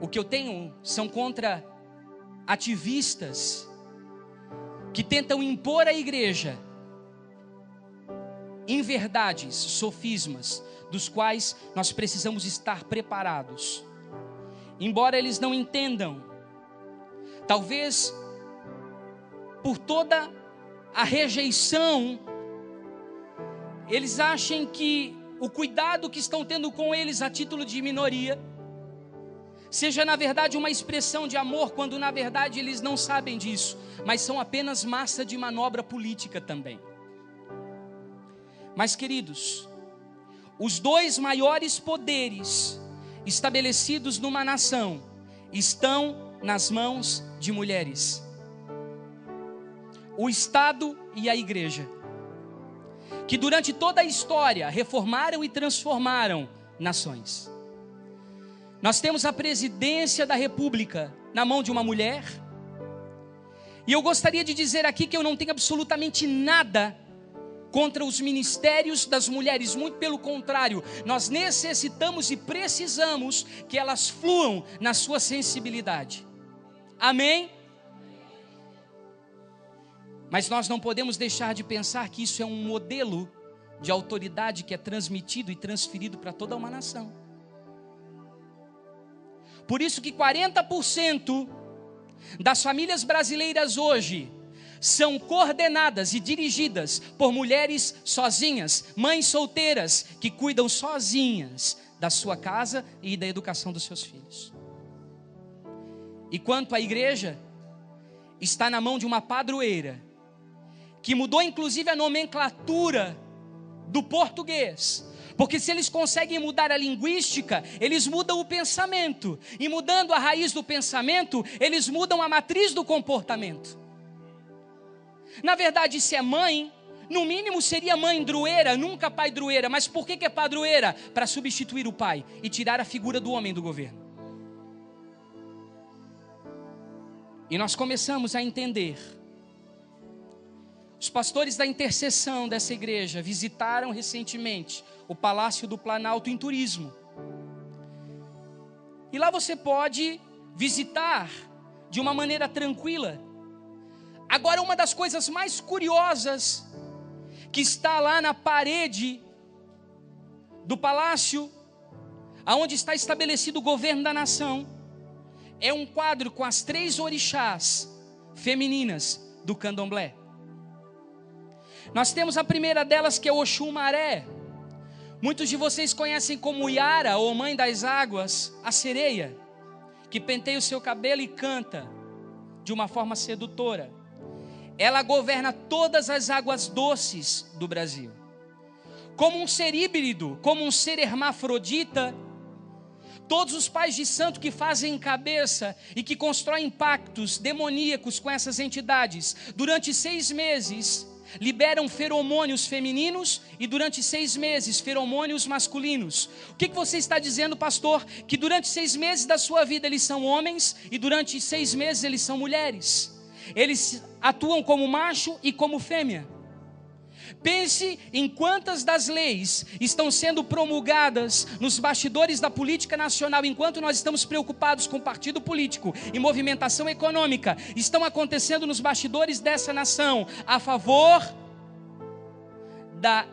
Speaker 2: O que eu tenho são contra ativistas que tentam impor à igreja inverdades, sofismas, dos quais nós precisamos estar preparados. Embora eles não entendam, talvez por toda a rejeição, eles achem que o cuidado que estão tendo com eles a título de minoria seja na verdade uma expressão de amor, quando na verdade eles não sabem disso, mas são apenas massa de manobra política também. Mas queridos, os dois maiores poderes estabelecidos numa nação estão nas mãos de mulheres: o Estado e a igreja, que durante toda a história reformaram e transformaram nações. Nós temos a presidência da República na mão de uma mulher, e eu gostaria de dizer aqui que eu não tenho absolutamente nada contra os ministérios das mulheres. Muito pelo contrário, nós necessitamos e precisamos que elas fluam na sua sensibilidade. Amém? Mas nós não podemos deixar de pensar que isso é um modelo de autoridade que é transmitido e transferido para toda uma nação. Por isso que 40% das famílias brasileiras hoje são coordenadas e dirigidas por mulheres sozinhas, mães solteiras, que cuidam sozinhas da sua casa e da educação dos seus filhos. E quanto à igreja, está na mão de uma padroeira, que mudou inclusive a nomenclatura do português, porque se eles conseguem mudar a linguística, eles mudam o pensamento, e mudando a raiz do pensamento, eles mudam a matriz do comportamento. Na verdade, se é mãe, no mínimo seria mãe drueira, nunca pai drueira. Mas por que é padroeira? Para substituir o pai e tirar a figura do homem do governo. E nós começamos a entender. Os pastores da intercessão dessa igreja visitaram recentemente o Palácio do Planalto em turismo. E lá você pode visitar de uma maneira tranquila. Agora, uma das coisas mais curiosas que está lá na parede do palácio, aonde está estabelecido o governo da nação, é um quadro com as 3 orixás femininas do candomblé. Nós temos a primeira delas, que é Oxumaré. Muitos de vocês conhecem como Yara, ou mãe das águas, a sereia, que penteia o seu cabelo e canta de uma forma sedutora. Ela governa todas as águas doces do Brasil. Como um ser híbrido, como um ser hermafrodita, todos os pais de santo que fazem cabeça e que constroem pactos demoníacos com essas entidades, durante 6 meses, liberam feromônios femininos e durante 6 meses feromônios masculinos. O que você está dizendo, pastor? Que durante 6 meses da sua vida eles são homens e durante 6 meses eles são mulheres. Eles atuam como macho e como fêmea. Pense em quantas das leis estão sendo promulgadas nos bastidores da política nacional, enquanto nós estamos preocupados com partido político e movimentação econômica, estão acontecendo nos bastidores dessa nação, a favor da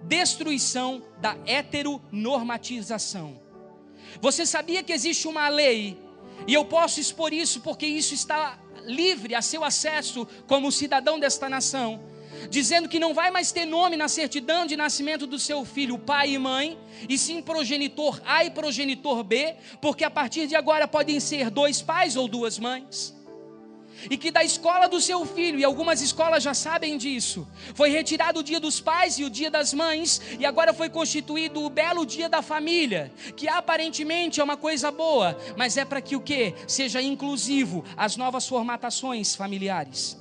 Speaker 2: destruição da heteronormatização. Você sabia que existe uma lei, e eu posso expor isso porque isso está livre a seu acesso como cidadão desta nação, dizendo que não vai mais ter nome na certidão de nascimento do seu filho pai e mãe, e sim progenitor A e progenitor B, porque a partir de agora podem ser 2 pais ou 2 mães. E que da escola do seu filho, e algumas escolas já sabem disso, foi retirado o dia dos pais e o dia das mães, e agora foi constituído o belo dia da família, que aparentemente é uma coisa boa, mas é para que o quê? Seja inclusivo às novas formatações familiares.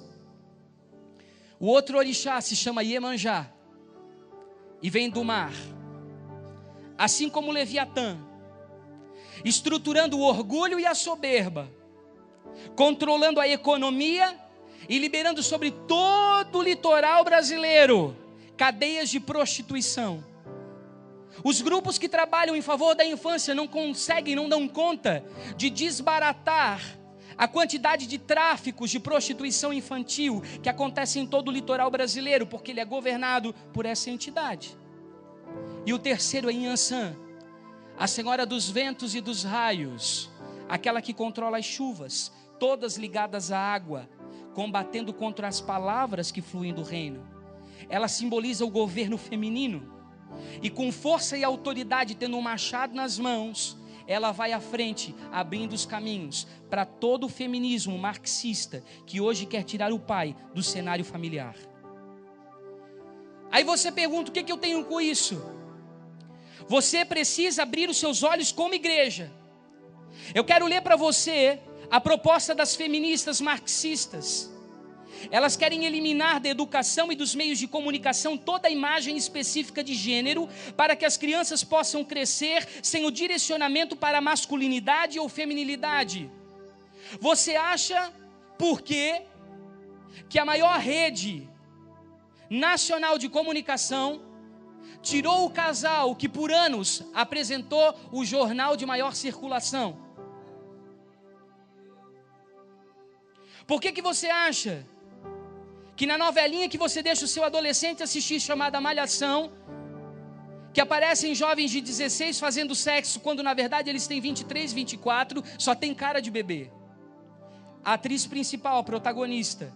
Speaker 2: O outro orixá se chama Iemanjá e vem do mar, assim como Leviatã, estruturando o orgulho e a soberba, controlando a economia e liberando sobre todo o litoral brasileiro cadeias de prostituição. Os grupos que trabalham em favor da infância não conseguem, não dão conta de desbaratar a quantidade de tráficos de prostituição infantil que acontece em todo o litoral brasileiro, porque ele é governado por essa entidade. E o terceiro é Inhansã, a senhora dos ventos e dos raios, aquela que controla as chuvas, todas ligadas à água, combatendo contra as palavras que fluem do reino. Ela simboliza o governo feminino, e com força e autoridade, tendo um machado nas mãos, ela vai à frente, abrindo os caminhos para todo o feminismo marxista, que hoje quer tirar o pai do cenário familiar. Aí você pergunta, o que eu tenho com isso? Você precisa abrir os seus olhos como igreja. Eu quero ler para você a proposta das feministas marxistas. Elas querem eliminar da educação e dos meios de comunicação toda a imagem específica de gênero, para que as crianças possam crescer sem o direcionamento para a masculinidade ou feminilidade. Você acha por quê que a maior rede Nacional de Comunicação tirou o casal que por anos apresentou o jornal de maior circulação. Por que você acha que na novelinha que você deixa o seu adolescente assistir, chamada Malhação, que aparecem jovens de 16 fazendo sexo, quando na verdade eles têm 23, 24, só tem cara de bebê? A atriz principal, a protagonista,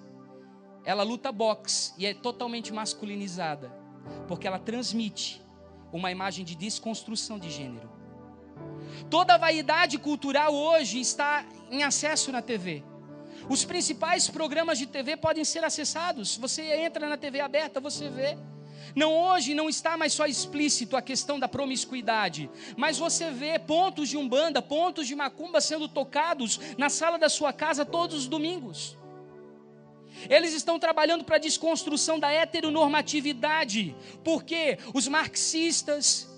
Speaker 2: ela luta boxe e é totalmente masculinizada, porque ela transmite uma imagem de desconstrução de gênero. Toda a vaidade cultural hoje está em acesso na TV. Os principais programas de TV podem ser acessados. Você entra na TV aberta, você vê. Hoje não está mais só explícito a questão da promiscuidade, mas você vê pontos de umbanda, pontos de macumba sendo tocados na sala da sua casa todos os domingos. Eles estão trabalhando para a desconstrução da heteronormatividade, porque os marxistas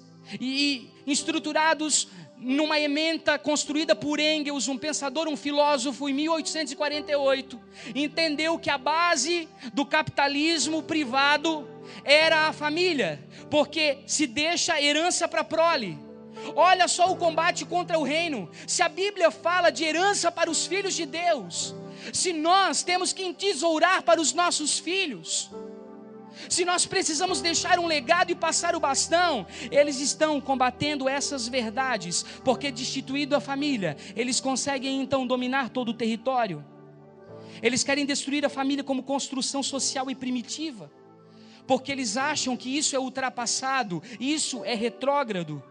Speaker 2: e estruturados numa ementa construída por Engels, um pensador, um filósofo, em 1848, entendeu que a base do capitalismo privado era a família, porque se deixa herança para a prole. Olha só o combate contra o reino. Se a Bíblia fala de herança para os filhos de Deus, se nós temos que entesourar para os nossos filhos, se nós precisamos deixar um legado e passar o bastão, eles estão combatendo essas verdades, porque destituído a família, eles conseguem então dominar todo o território. Eles querem destruir a família como construção social e primitiva, porque eles acham que isso é ultrapassado, isso é retrógrado.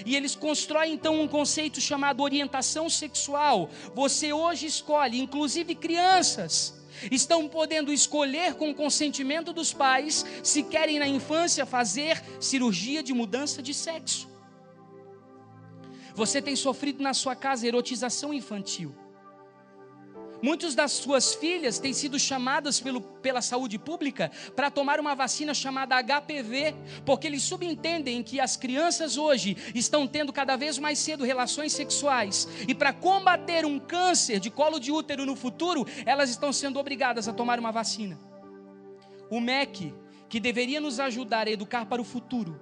Speaker 2: E eles constroem então um conceito chamado orientação sexual. Você hoje escolhe, inclusive crianças estão podendo escolher com o consentimento dos pais se querem na infância fazer cirurgia de mudança de sexo. Você tem sofrido na sua casa erotização infantil. Muitas das suas filhas têm sido chamadas pela saúde pública para tomar uma vacina chamada HPV, porque eles subentendem que as crianças hoje estão tendo cada vez mais cedo relações sexuais, e para combater um câncer de colo de útero no futuro, elas estão sendo obrigadas a tomar uma vacina. O MEC, que deveria nos ajudar a educar para o futuro,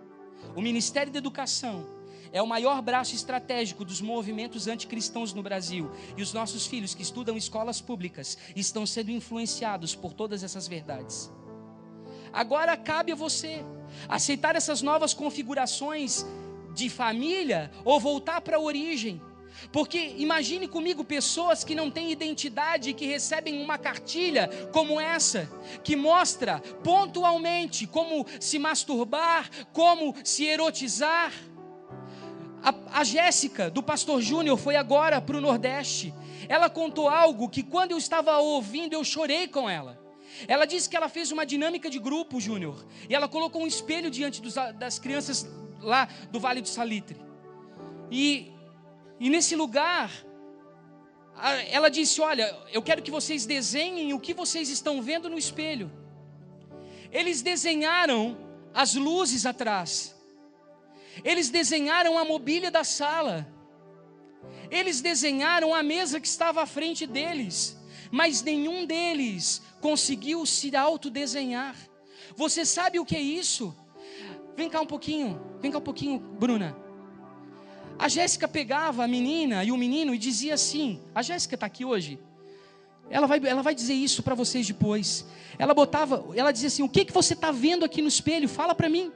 Speaker 2: o Ministério da Educação, é o maior braço estratégico dos movimentos anticristãos no Brasil. E os nossos filhos que estudam escolas públicas estão sendo influenciados por todas essas verdades. Agora cabe a você aceitar essas novas configurações de família ou voltar para a origem. Porque imagine comigo pessoas que não têm identidade e que recebem uma cartilha como essa, que mostra pontualmente como se masturbar, como se erotizar. A Jéssica, do pastor Júnior, foi agora para o Nordeste. Ela contou algo que quando eu estava ouvindo, eu chorei com ela. Ela disse que ela fez uma dinâmica de grupo, Júnior, e ela colocou um espelho diante das crianças lá do Vale do Salitre. E nesse lugar, ela disse: olha, eu quero que vocês desenhem o que vocês estão vendo no espelho. Eles desenharam as luzes atrás. Eles desenharam a mobília da sala. Eles desenharam a mesa que estava à frente deles. Mas nenhum deles conseguiu se autodesenhar. Você sabe o que é isso? Vem cá um pouquinho, Bruna. A Jéssica pegava a menina e o menino e dizia assim: a Jéssica está aqui hoje? Ela vai dizer isso para vocês depois. Ela dizia assim: o que você está vendo aqui no espelho? Fala para mim.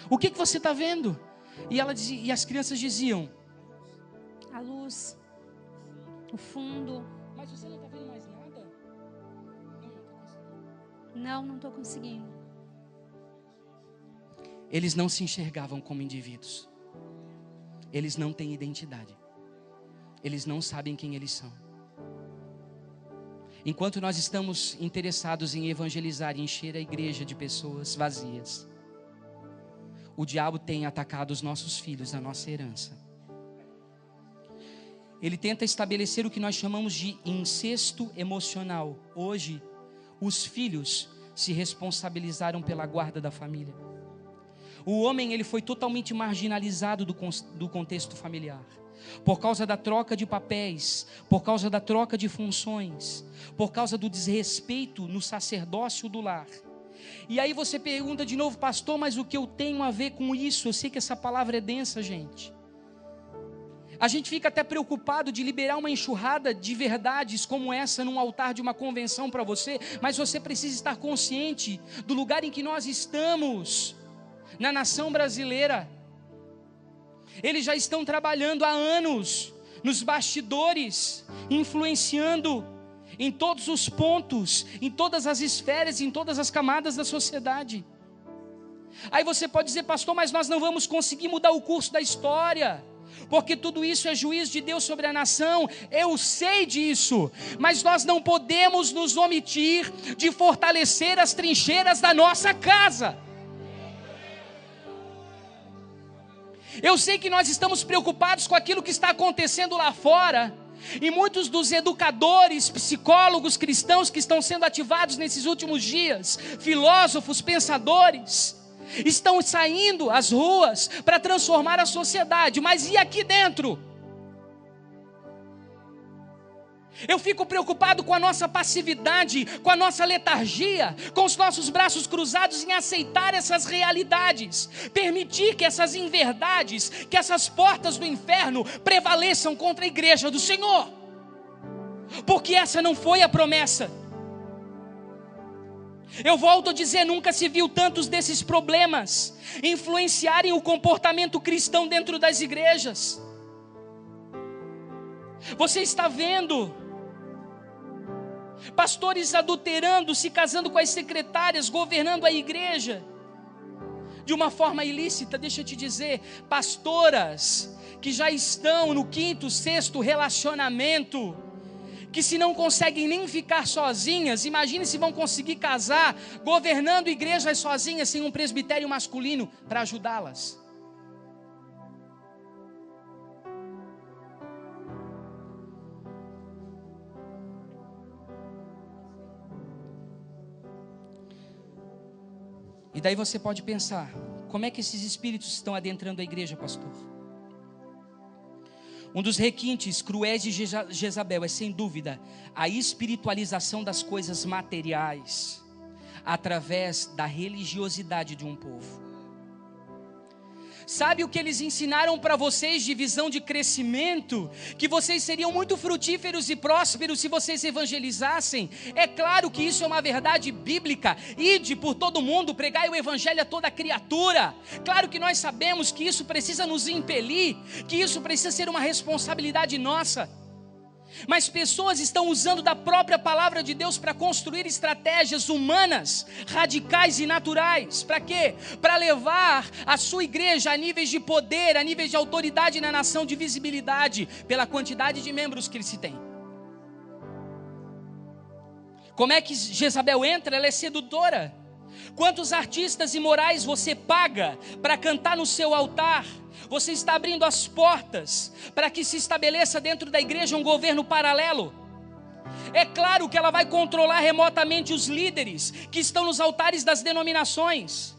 Speaker 2: O que você está vendo? E as crianças diziam:
Speaker 3: a luz, o fundo.
Speaker 2: Mas você não está vendo mais nada?
Speaker 3: Não estou conseguindo.
Speaker 2: Eles não se enxergavam como indivíduos. Eles não têm identidade. Eles não sabem quem eles são. Enquanto nós estamos interessados em evangelizar e encher a igreja de pessoas vazias, o diabo tem atacado os nossos filhos, a nossa herança. Ele tenta estabelecer o que nós chamamos de incesto emocional. Hoje, os filhos se responsabilizaram pela guarda da família. O homem, ele foi totalmente marginalizado do contexto familiar, por causa da troca de papéis, por causa da troca de funções, por causa do desrespeito no sacerdócio do lar. E aí você pergunta de novo, pastor, mas o que eu tenho a ver com isso? Eu sei que essa palavra é densa, gente. A gente fica até preocupado de liberar uma enxurrada de verdades como essa num altar de uma convenção para você, mas você precisa estar consciente do lugar em que nós estamos, na nação brasileira. Eles já estão trabalhando há anos, nos bastidores, influenciando em todos os pontos, em todas as esferas, em todas as camadas da sociedade. Aí você pode dizer, pastor, mas nós não vamos conseguir mudar o curso da história, porque tudo isso é juízo de Deus sobre a nação. Eu sei disso, mas nós não podemos nos omitir de fortalecer as trincheiras da nossa casa. Eu sei que nós estamos preocupados com aquilo que está acontecendo lá fora, e muitos dos educadores, psicólogos cristãos que estão sendo ativados nesses últimos dias, filósofos, pensadores, estão saindo às ruas para transformar a sociedade. Mas e aqui dentro? Eu fico preocupado com a nossa passividade, com a nossa letargia, com os nossos braços cruzados em aceitar essas realidades, permitir que essas inverdades, que essas portas do inferno prevaleçam contra a igreja do Senhor, porque essa não foi a promessa. Eu volto a dizer, nunca se viu tantos desses problemas influenciarem o comportamento cristão dentro das igrejas. Você está vendo pastores adulterando, se casando com as secretárias, governando a igreja de uma forma ilícita. Deixa eu te dizer, pastoras que já estão no 5º, 6º relacionamento, que se não conseguem nem ficar sozinhas, imagine se vão conseguir casar, governando igrejas sozinhas, sem um presbitério masculino para ajudá-las. E daí você pode pensar, como é que esses espíritos estão adentrando a igreja, pastor? Um dos requintes cruéis de Jezabel é, sem dúvida, a espiritualização das coisas materiais, através da religiosidade de um povo. Sabe o que eles ensinaram para vocês de visão de crescimento? Que vocês seriam muito frutíferos e prósperos se vocês evangelizassem. É claro que isso é uma verdade bíblica. Ide por todo mundo, pregai o evangelho a toda criatura. Claro que nós sabemos que isso precisa nos impelir, que isso precisa ser uma responsabilidade nossa. Mas pessoas estão usando da própria palavra de Deus para construir estratégias humanas, radicais e naturais. Para quê? Para levar a sua igreja a níveis de poder, a níveis de autoridade na nação, de visibilidade, pela quantidade de membros que ele se tem. Como é que Jezabel entra? Ela é sedutora. Quantos artistas imorais você paga para cantar no seu altar? Você está abrindo as portas para que se estabeleça dentro da igreja um governo paralelo. É claro que ela vai controlar remotamente os líderes que estão nos altares das denominações.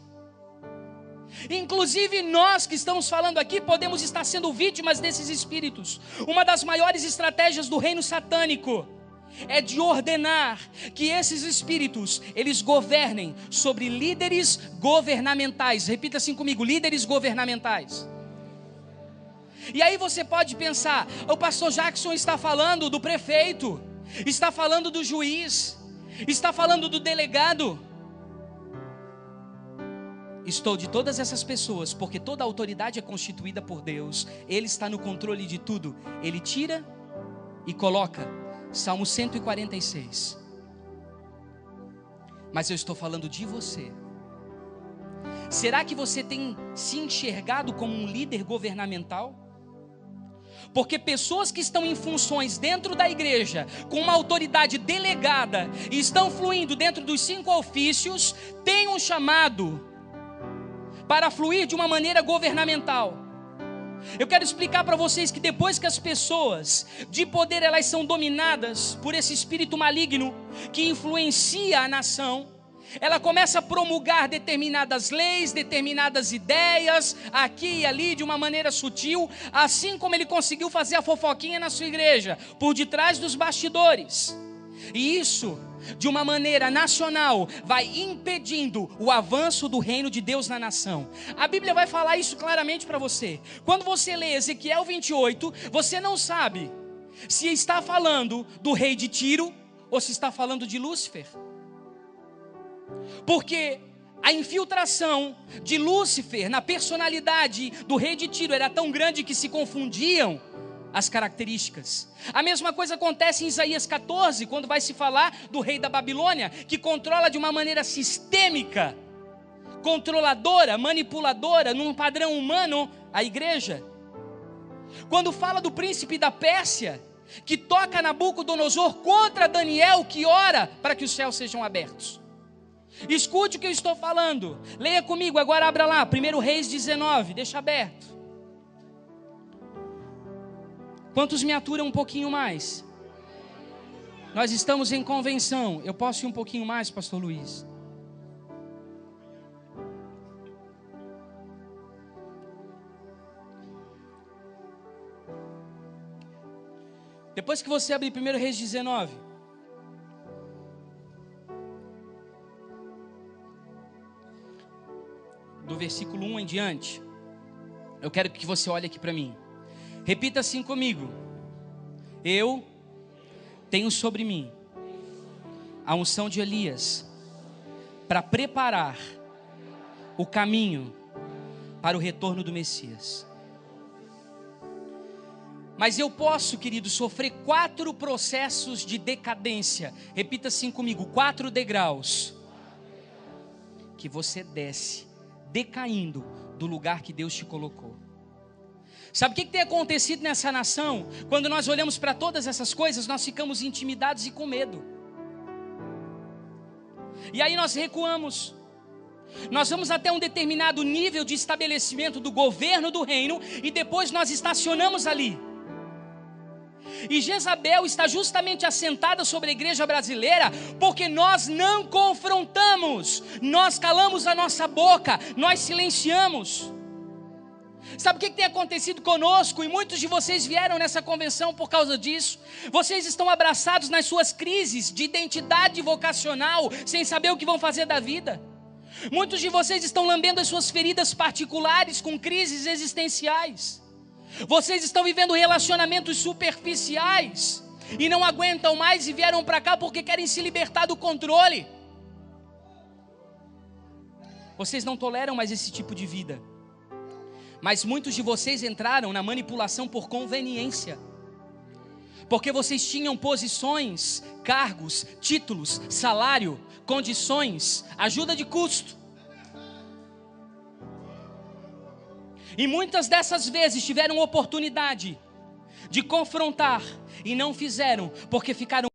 Speaker 2: Inclusive nós que estamos falando aqui podemos estar sendo vítimas desses espíritos. Uma das maiores estratégias do reino satânico é de ordenar que esses espíritos, eles governem sobre líderes governamentais. Repita assim comigo, líderes governamentais. E aí você pode pensar, o pastor Jackson está falando do prefeito, está falando do juiz, está falando do delegado. Estou de todas essas pessoas, porque toda a autoridade é constituída por Deus. Ele está no controle de tudo. Ele tira e coloca. Salmo 146. Mas eu estou falando de você. Será que você tem se enxergado como um líder governamental? Porque pessoas que estão em funções dentro da igreja, com uma autoridade delegada, e estão fluindo dentro dos 5 ofícios, têm um chamado para fluir de uma maneira governamental. Eu quero explicar para vocês que depois que as pessoas de poder, elas são dominadas por esse espírito maligno que influencia a nação, ela começa a promulgar determinadas leis, determinadas ideias, aqui e ali, de uma maneira sutil, assim como ele conseguiu fazer a fofoquinha na sua igreja, por detrás dos bastidores. E isso, de uma maneira nacional, vai impedindo o avanço do reino de Deus na nação. A Bíblia vai falar isso claramente para você. Quando você lê Ezequiel 28, você não sabe se está falando do rei de Tiro ou se está falando de Lúcifer. Porque a infiltração de Lúcifer na personalidade do rei de Tiro era tão grande que se confundiam as características. A mesma coisa acontece em Isaías 14, quando vai se falar do rei da Babilônia, que controla de uma maneira sistêmica, controladora, manipuladora, num padrão humano, a igreja. Quando fala do príncipe da Pérsia, que toca Nabucodonosor contra Daniel, que ora para que os céus sejam abertos. Escute o que eu estou falando. Leia comigo, agora abra lá, 1 Reis 19, deixa aberto. Quantos me aturam um pouquinho mais? Nós estamos em convenção. Eu posso ir um pouquinho mais, pastor Luiz? Depois que você abrir 1 Reis 19, do versículo 1 em diante, eu quero que você olhe aqui para mim. Repita assim comigo: eu tenho sobre mim a unção de Elias para preparar o caminho para o retorno do Messias. Mas eu posso, querido, sofrer 4 processos de decadência. Repita assim comigo: 4 degraus que você desce, decaindo do lugar que Deus te colocou. Sabe o que tem acontecido nessa nação? Quando nós olhamos para todas essas coisas, nós ficamos intimidados e com medo. E aí nós recuamos. Nós vamos até um determinado nível de estabelecimento do governo do reino e depois nós estacionamos ali. E Jezabel está justamente assentada sobre a igreja brasileira porque nós não confrontamos, nós calamos a nossa boca, nós silenciamos. Sabe o que tem acontecido conosco? E muitos de vocês vieram nessa convenção por causa disso. Vocês estão abraçados nas suas crises de identidade vocacional, sem saber o que vão fazer da vida. Muitos de vocês estão lambendo as suas feridas particulares com crises existenciais. Vocês estão vivendo relacionamentos superficiais e não aguentam mais e vieram para cá porque querem se libertar do controle. Vocês não toleram mais esse tipo de vida. Mas muitos de vocês entraram na manipulação por conveniência. Porque vocês tinham posições, cargos, títulos, salário, condições, ajuda de custo. E muitas dessas vezes tiveram oportunidade de confrontar e não fizeram, porque ficaram